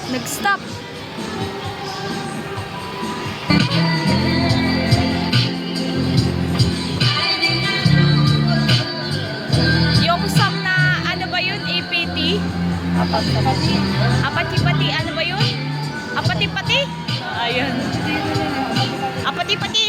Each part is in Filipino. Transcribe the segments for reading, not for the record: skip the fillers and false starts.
Nag-stop. Yung song na ano ba yun? APT? Apati-pati. Ano ba yun? Apati-pati? Ayun. Apati-pati.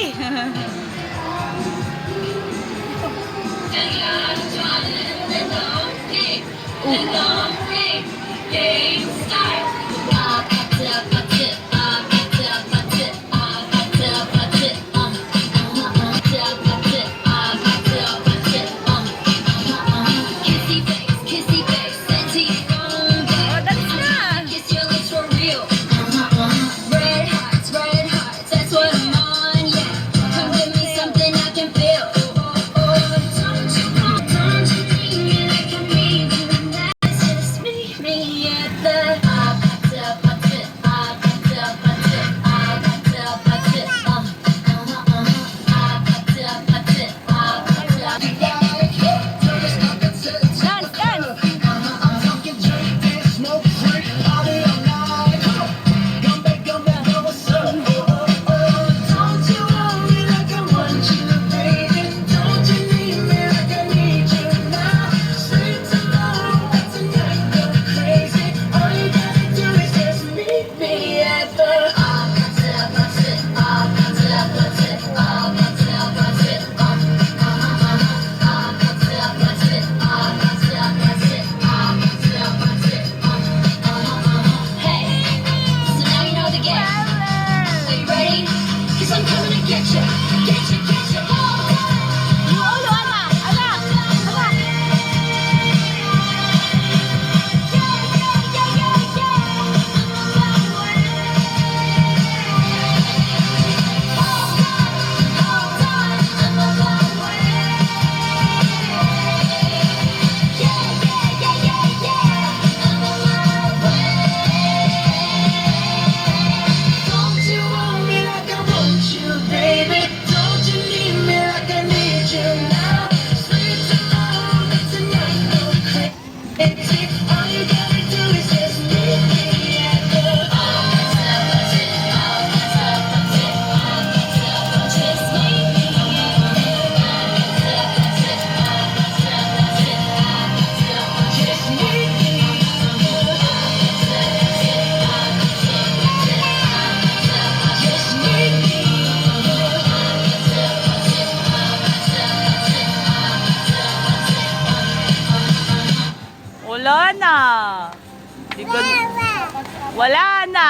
Wala na. Wala na.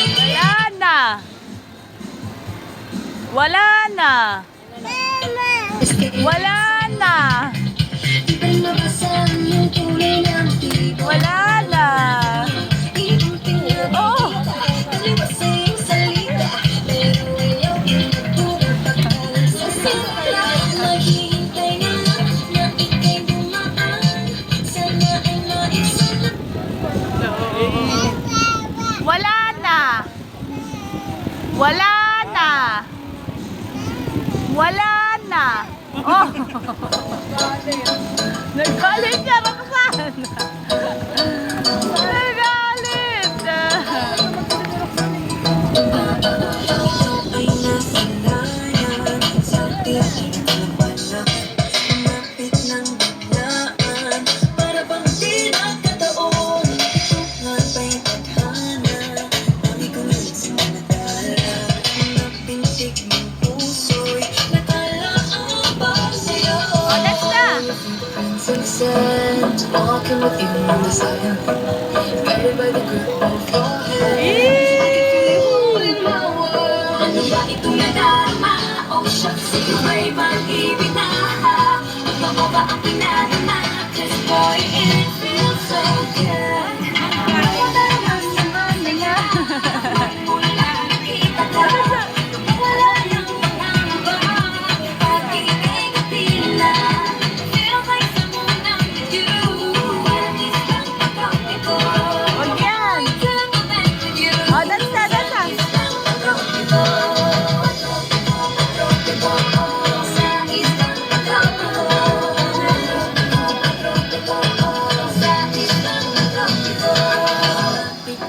Wala na. Wala na. Wala na. Wala na. Oh. Wala na. Wala na. Wala na. Oh. Nagalit ka, Roxanne. Nagalit. Walking with you in the silence, guided by the grip of your hand. I can feel you holding my world. Ano ba itong nadarama? Oh shucks, sa'yo ay pag-ibig na. Totoo ba ang pinadama? 'Cause boy, it feels so good. Ano ba naman nila? Mula nakita ka, wala yung pangamba. Pag-ibig at tila.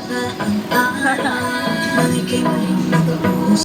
na ang araw. Maligay mo